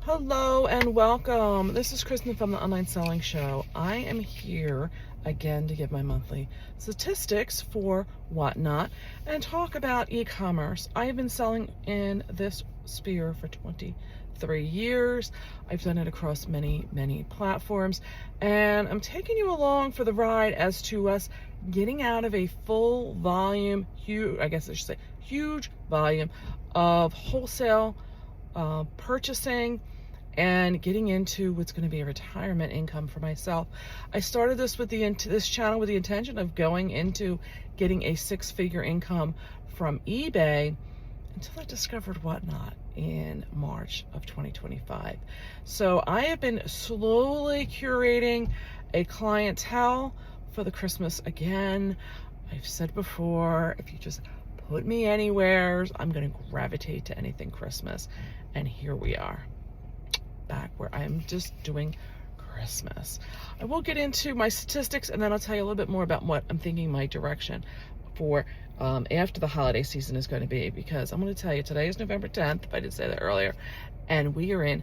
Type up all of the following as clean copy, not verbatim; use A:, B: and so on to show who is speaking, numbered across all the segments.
A: Hello and welcome. This is Kristen from the Online Selling Show. I am here again to give my monthly statistics for Whatnot and talk about e-commerce. I have been selling in this sphere for 23 years. I've done it across many platforms, and I'm taking you along for the ride as to us getting out of a full volume, huge volume of wholesale purchasing and getting into what's going to be a retirement income for myself. I started this this channel with the intention of going into getting a six-figure income from eBay until I discovered Whatnot in March of 2025. So I have been slowly curating a clientele for the Christmas again. I've said before, if you just put me anywhere, I'm going to gravitate to anything Christmas. And here we are, back where I'm just doing Christmas. I will get into my statistics, and then I'll tell you a little bit more about what I'm thinking my direction for after the holiday season is going to be, because I'm going to tell you, today is November 10th, if I did say that earlier, and we are in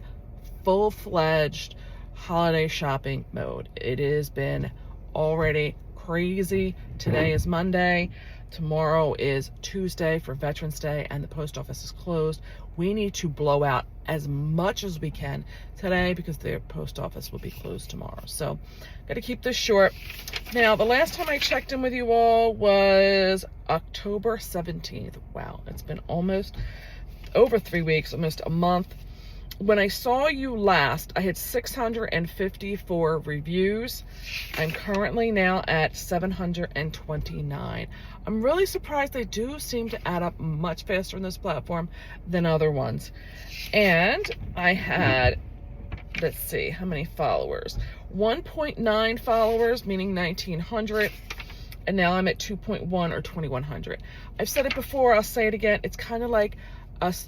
A: full-fledged holiday shopping mode. It has been already crazy. Today is Monday. Tomorrow is Tuesday for Veterans Day, and the post office is closed. We need to blow out as much as we can today because the post office will be closed tomorrow. So, got to keep this short. Now, the last time I checked in with you all was October 17th. Wow, it's been almost over 3 weeks, almost a month. When I saw you last, I had 654 reviews. I'm currently now at 729. I'm really surprised they do seem to add up much faster on this platform than other ones. And I had, let's see, how many followers? 1.9 followers, meaning 1,900. And now I'm at 2.1 or 2,100. I've said it before, I'll say it again. It's kind of like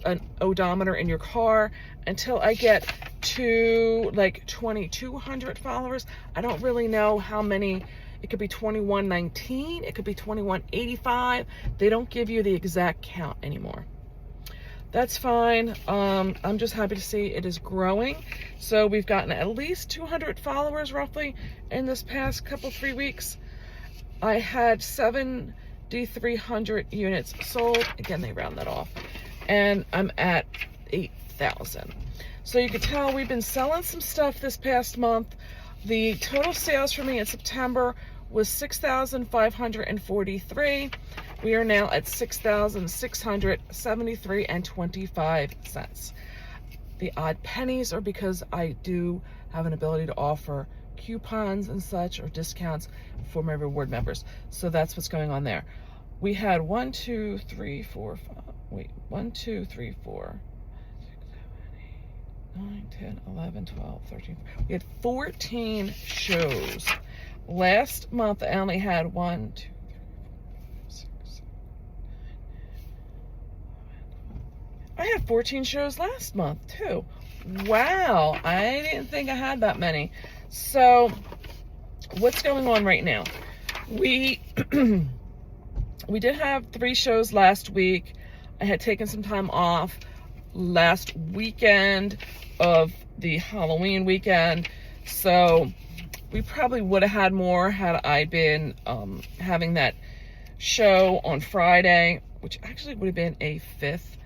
A: an odometer in your car. Until I get to like 2,200 followers, I don't really know how many. It could be 2,119, it could be 2,185. They don't give you the exact count anymore. That's fine. I'm just happy to see it is growing. So we've gotten at least 200 followers roughly in this past 3 weeks. I had 7,300 units sold. Again, they round that off. And I'm at 8,000. So you can tell we've been selling some stuff this past month. The total sales for me in September was 6,543. We are now at 6,673 and 25 cents. The odd pennies are because I do have an ability to offer coupons and such, or discounts for my reward members. So that's what's going on there. We had 1, 2, 3, 4, 5. Wait, 1, 2, 3, 4, 6, 7, 8, 9, 10, 11, 12, 13. We had 14 shows. Last month, I only had 1, 2, 3, 4, 5, 6, 7, 8, 9, 10, 11, 12. I had 14 shows last month, too. Wow, I didn't think I had that many. So, what's going on right now? We did have 3 shows last week. I had taken some time off last weekend of the Halloween weekend, so we probably would have had more had I been having that show on Friday, which actually would have been a 5th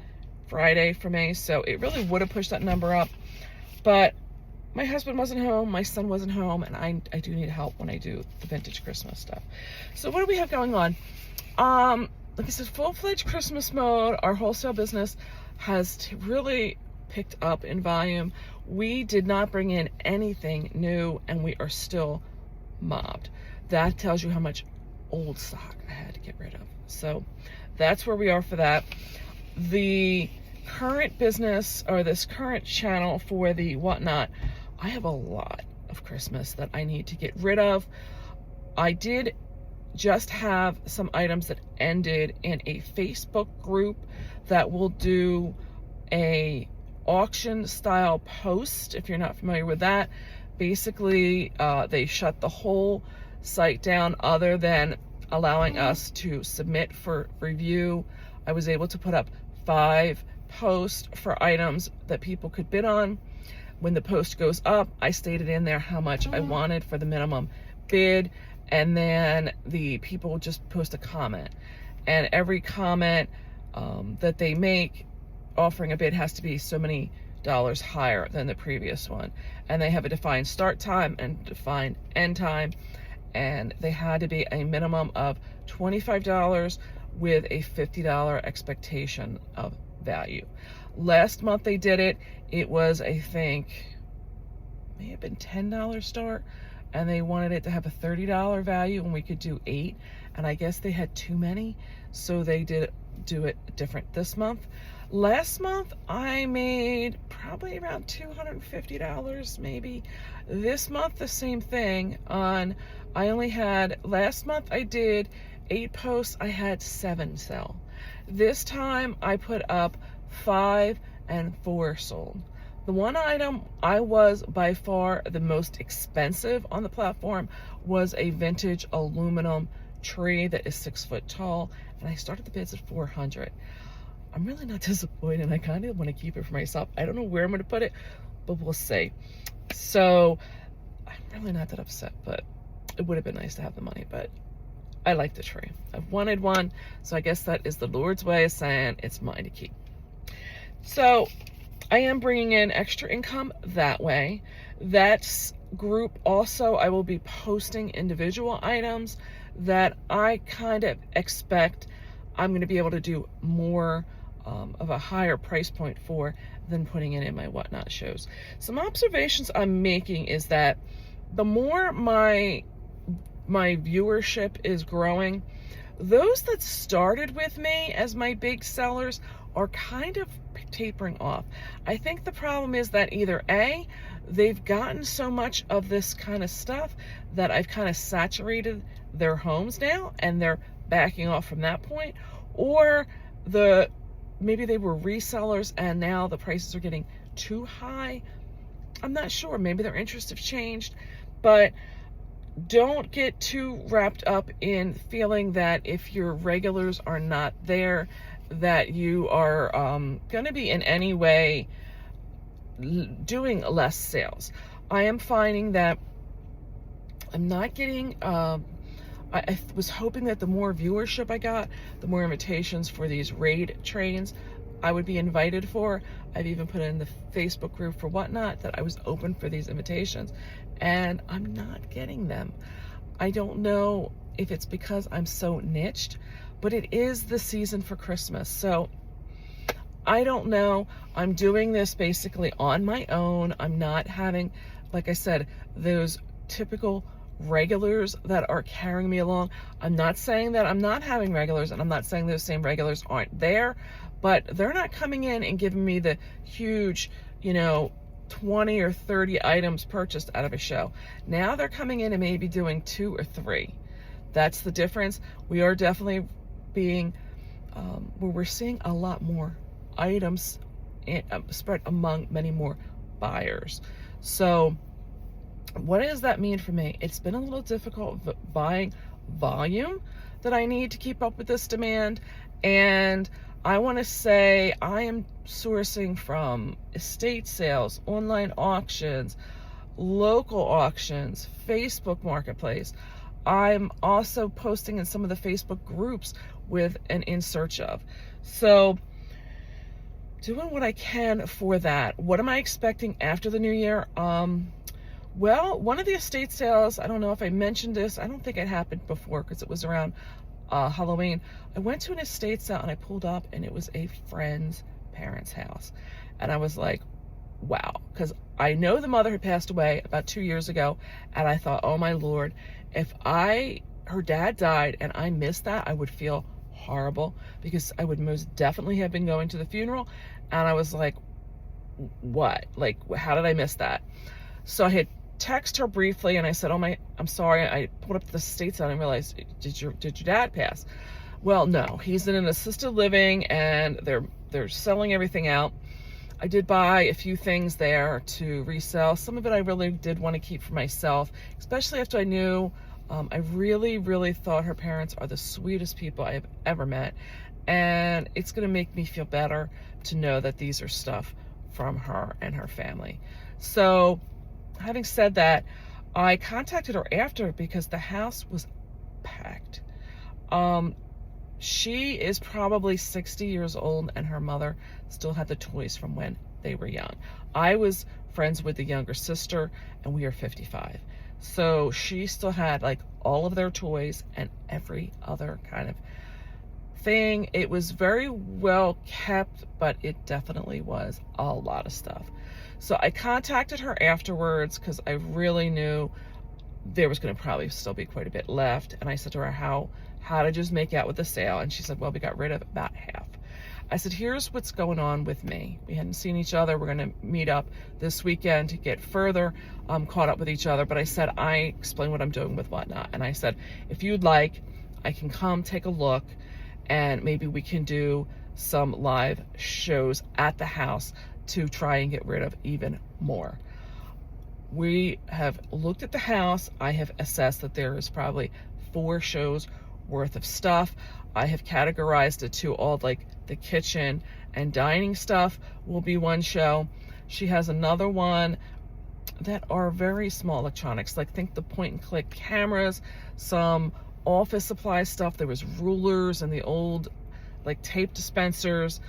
A: Friday for me, so it really would have pushed that number up. But my husband wasn't home, my son wasn't home, and I do need help when I do the vintage Christmas stuff. So what do we have going on? Like I said, full-fledged Christmas mode. Our wholesale business has really picked up in volume. We did not bring in anything new, and we are still mobbed. That tells you how much old stock I had to get rid of. So that's where we are for that. The current business, or this current channel for the Whatnot, I have a lot of Christmas that I need to get rid of. I did just have some items that ended in a Facebook group that will do a auction style post. If you're not familiar with that, basically they shut the whole site down other than allowing us to submit for review. I was able to put up 5 post for items that people could bid on. When the post goes up, I stated in there how much I wanted for the minimum bid, and then the people just post a comment. And every comment that they make offering a bid has to be so many dollars higher than the previous one. And they have a defined start time and defined end time. And they had to be a minimum of $25 with a $50 expectation of value. Last month they did it. It was, I think, may have been $10 start, and they wanted it to have a $30 value, and we could do 8. And I guess they had too many, so they did do it different this month. Last month I made probably around $250 maybe. This month the same thing. Last month I did 8 posts, I had 7 sell. This time I put up 5 and 4 sold. The one item I was by far the most expensive on the platform was a vintage aluminum tree that is 6 foot tall, and I started the bids at $400. I'm really not disappointed. I kind of want to keep it for myself. I don't know where I'm going to put it, but we'll see. So I'm really not that upset, but it would have been nice to have the money, but I like the tree. I've wanted one, so I guess that is the Lord's way of saying it's mine to keep. So I am bringing in extra income that way. That group also, I will be posting individual items that I kind of expect I'm going to be able to do more of a higher price point for than putting it in my Whatnot shows. Some observations I'm making is that the more my viewership is growing, those that started with me as my big sellers are kind of tapering off. I think the problem is that either A, they've gotten so much of this kind of stuff that I've kind of saturated their homes now and they're backing off from that point, or maybe they were resellers and now the prices are getting too high. I'm not sure. Maybe their interests have changed, but don't get too wrapped up in feeling that if your regulars are not there, that you are going to be in any way doing less sales. I am finding that I'm not getting, I was hoping that the more viewership I got, the more invitations for these raid trains I would be invited for. I've even put in the Facebook group for Whatnot that I was open for these invitations, and I'm not getting them. I don't know if it's because I'm so niched, but it is the season for Christmas. So I don't know. I'm doing this basically on my own. I'm not having, like I said, those typical regulars that are carrying me along. I'm not saying that I'm not having regulars, and I'm not saying those same regulars aren't there, but they're not coming in and giving me the huge, 20 or 30 items purchased out of a show. Now they're coming in and maybe doing 2 or 3. That's the difference. We are definitely being, where we're seeing a lot more items spread among many more buyers. So what does that mean for me? It's been a little difficult buying volume that I need to keep up with this demand. And I want to say I am sourcing from estate sales, online auctions, local auctions, Facebook Marketplace. I'm also posting in some of the Facebook groups with an in search of. So doing what I can for that. What am I expecting after the new year? Well, one of the estate sales, I don't know if I mentioned this. I don't think it happened before because it was around Halloween. I went to an estate sale and I pulled up and it was a friend's parents' house. And I was like, wow, because I know the mother had passed away about 2 years ago. And I thought, oh my Lord, if her dad died and I missed that, I would feel horrible because I would most definitely have been going to the funeral. And I was like, what? Like, how did I miss that? So I had texted her briefly and I said, I'm sorry. I pulled up the estate sale and realized, did your dad pass? Well, no, he's in an assisted living and they're selling everything out. I did buy a few things there to resell. Some of it I really did want to keep for myself, especially after I knew, I really, really thought her parents are the sweetest people I have ever met. and it's going to make me feel better to know that these are stuff from her and her family. So having said that, I contacted her after because the house was packed. She is probably 60 years old, and her mother still had the toys from when they were young. I was friends with the younger sister, and we are 55. So she still had like all of their toys and every other kind of thing. It was very well kept, but it definitely was a lot of stuff. So I contacted her afterwards because I really knew there was going to probably still be quite a bit left. And I said to her, how did you make out with the sale? And she said, well, we got rid of about half. I said, here's what's going on with me. We hadn't seen each other. We're going to meet up this weekend to get further caught up with each other. But I said, I explained what I'm doing with Whatnot. And I said, if you'd like, I can come take a look, and maybe we can do some live shows at the house to try and get rid of even more. We have looked at the house. I have assessed that there is probably 4 shows worth of stuff. I have categorized it to all like the kitchen and dining stuff will be one show. She has another one that are very small electronics, like think the point and click cameras, some office supply stuff. There was rulers and the old like tape dispensers,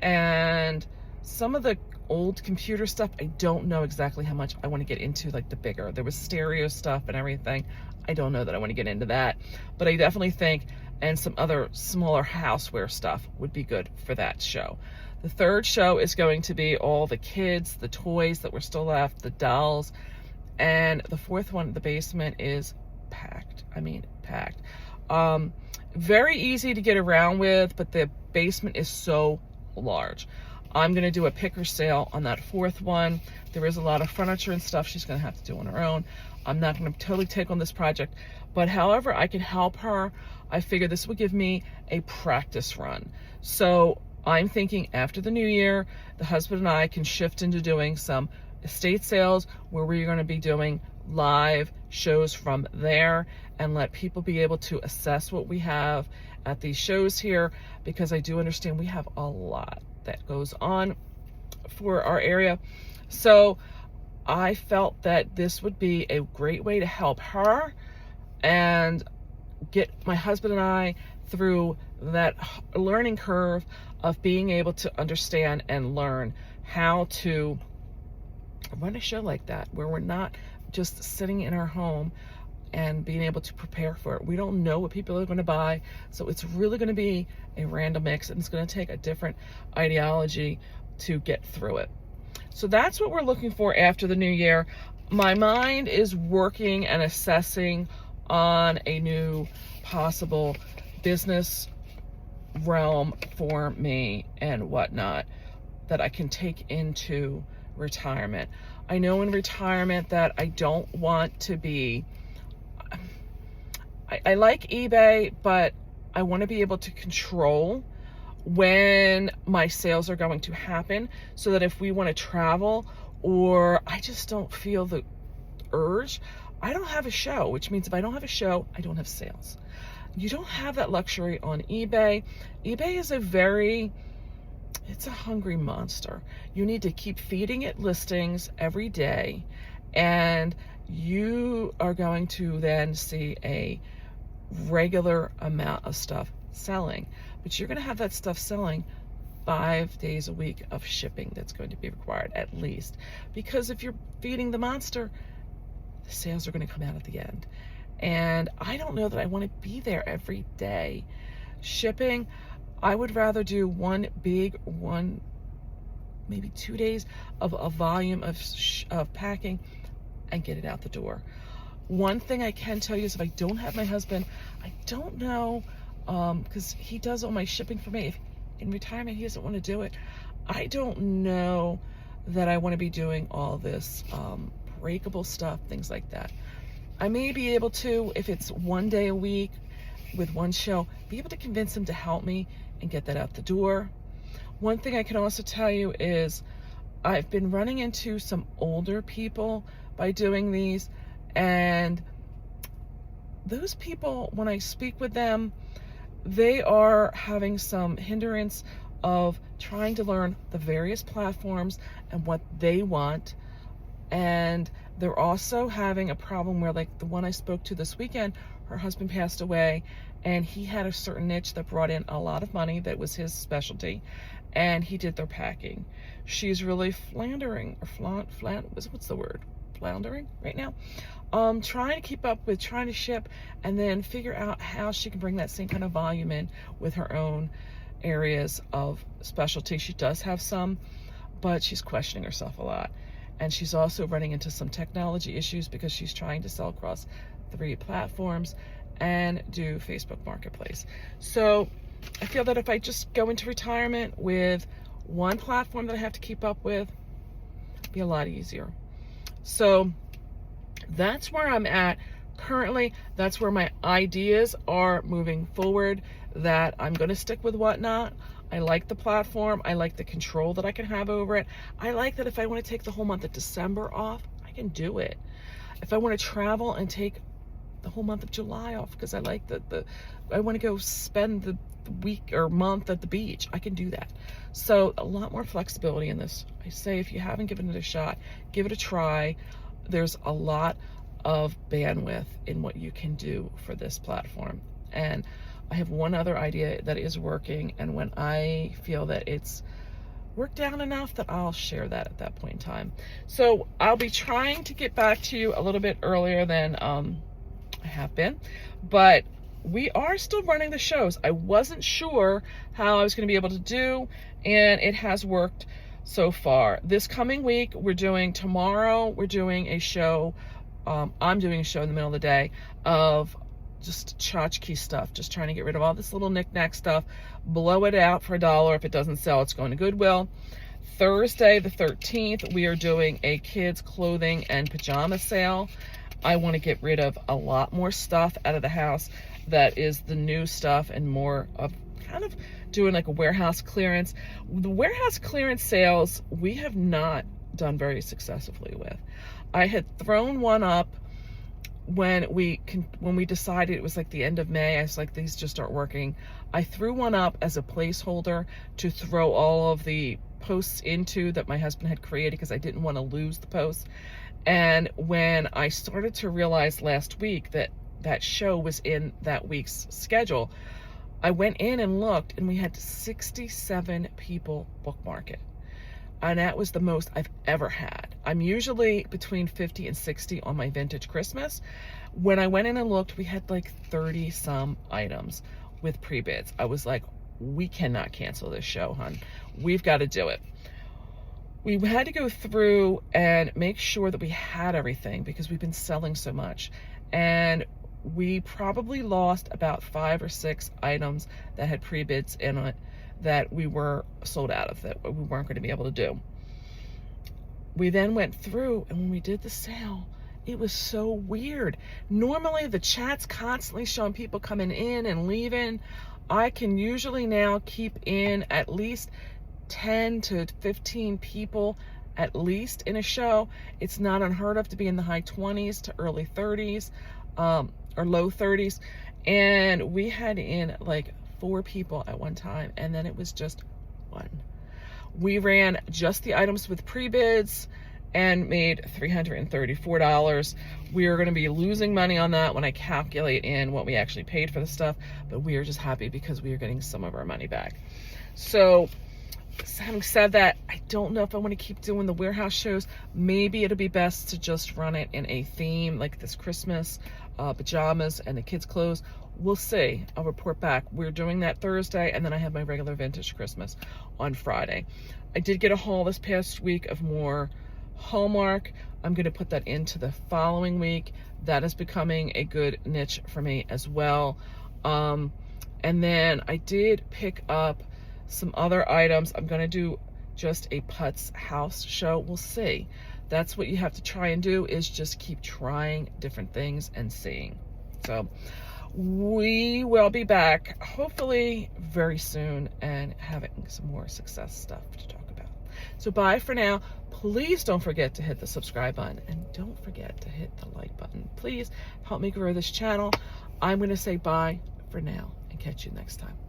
A: and some of the old computer stuff. I don't know exactly how much I want to get into, like the bigger. There was stereo stuff and everything. I don't know that I want to get into that, but I definitely think, and some other smaller houseware stuff would be good for that show. The third show is going to be all the kids, the toys that were still left, the dolls, and the fourth one, the basement, is packed. I mean, packed. Very easy to get around with, but the basement is so large. I'm going to do a picker sale on that fourth one. There is a lot of furniture and stuff she's going to have to do on her own. I'm not going to totally take on this project, but however I can help her, I figure this would give me a practice run. So I'm thinking after the new year, the husband and I can shift into doing some estate sales where we're going to be doing live shows from there and let people be able to assess what we have at these shows here, because I do understand we have a lot that goes on for our area. So I felt that this would be a great way to help her and get my husband and I through that learning curve of being able to understand and learn how to run a show like that, where we're not just sitting in our home and being able to prepare for it. We don't know what people are going to buy, so it's really going to be a random mix, and it's going to take a different ideology to get through it. So that's what we're looking for after the new year. My mind is working and assessing on a new possible business realm for me and Whatnot that I can take into retirement. I know in retirement that I don't want to be, I like eBay, but I want to be able to control when my sales are going to happen, so that if we want to travel or I just don't feel the urge, I don't have a show, which means if I don't have a show, I don't have sales. You don't have that luxury on eBay. eBay is it's a hungry monster. You need to keep feeding it listings every day, and you are going to then see a regular amount of stuff selling, but you're going to have that stuff selling 5 days a week of shipping that's going to be required at least, because if you're feeding the monster, the sales are going to come out at the end. And I don't know that I want to be there every day shipping. I would rather do one, maybe 2 days of a volume of packing and get it out the door. One thing I can tell you is if I don't have my husband, I don't know, because he does all my shipping for me. If in retirement he doesn't want to do it, I don't know that I want to be doing all this breakable stuff, things like that. I may be able to, if it's 1 day a week with one show, be able to convince him to help me and get that out the door. One thing I can also tell you is I've been running into some older people by doing these, and those people, when I speak with them, they are having some hindrance of trying to learn the various platforms and what they want. And they're also having a problem where, like the one I spoke to this weekend, her husband passed away and he had a certain niche that brought in a lot of money that was his specialty, and he did their packing. She's really floundering, or what's the word? Floundering right now. Trying to keep up with trying to ship and then figure out how she can bring that same kind of volume in with her own areas of specialty. She does have some, but she's questioning herself a lot. And she's also running into some technology issues because she's trying to sell across 3 platforms and do Facebook Marketplace. So I feel that if I just go into retirement with one platform that I have to keep up with, it'd be a lot easier. So that's where I'm at currently. That's where my ideas are moving forward, that I'm going to stick with Whatnot. I like the platform. I like the control that I can have over it. I like that if I want to take the whole month of December off, I can do it. If I want to travel and take the whole month of July off because I like I want to go spend the week or month at the beach, I can do that. So a lot more flexibility in this. I say if you haven't given it a shot, give it a try. There's a lot of bandwidth in what you can do for this platform. And I have one other idea that is working, and when I feel that it's worked out enough, that I'll share that at that point in time. So I'll be trying to get back to you a little bit earlier than I have been, but we are still running the shows. I wasn't sure how I was going to be able to do, and it has worked so far. This coming week, tomorrow we're doing a show. I'm doing a show in the middle of the day of just tchotchke stuff, just trying to get rid of all this little knick-knack stuff, blow it out for $1. If it doesn't sell, it's going to Goodwill. Thursday the 13th, we are doing a kids clothing and pajama sale. I want to get rid of a lot more stuff out of the house that is the new stuff, and more of kind of doing like a warehouse clearance. The warehouse clearance sales we have not done very successfully with. I had thrown one up when we decided it was like the end of May. I was like, these just aren't working. I threw one up as a placeholder to throw all of the posts into that my husband had created because I didn't want to lose the posts. And when I started to realize last week that that show was in that week's schedule, I went in and looked, and we had 67 people bookmark it. And that was the most I've ever had. I'm usually between 50 and 60 on my vintage Christmas. When I went in and looked, we had like 30 some items with pre-bids. I was like, we cannot cancel this show, hon. We've got to do it. We had to go through and make sure that we had everything because we've been selling so much. And we probably lost about 5 or 6 items that had pre-bids in it that we were sold out of, that we weren't going to be able to do. We then went through, and when we did the sale, it was so weird. Normally the chat's constantly showing people coming in and leaving. I can usually now keep in at least 10 to 15 people at least in a show. It's not unheard of to be in the high 20s to early 30s or low 30s. And we had in like 4 people at one time, and then it was just 1. We ran just the items with pre-bids and made $334. We are going to be losing money on that when I calculate in what we actually paid for the stuff, but we are just happy because we are getting some of our money back. So having said that, I don't know if I want to keep doing the warehouse shows. Maybe it'll be best to just run it in a theme like this Christmas, pajamas and the kids' clothes. We'll see. I'll report back. We're doing that Thursday, and then I have my regular vintage Christmas on Friday. I did get a haul this past week of more Hallmark. I'm going to put that into the following week. That is becoming a good niche for me as well. And then I did pick up some other items. I'm going to do just a Putz house show. We'll see. That's what you have to try and do, is just keep trying different things and seeing. So we will be back hopefully very soon and having some more success stuff to talk about. So bye for now. Please don't forget to hit the subscribe button, and don't forget to hit the like button. Please help me grow this channel. I'm going to say bye for now. and catch you next time.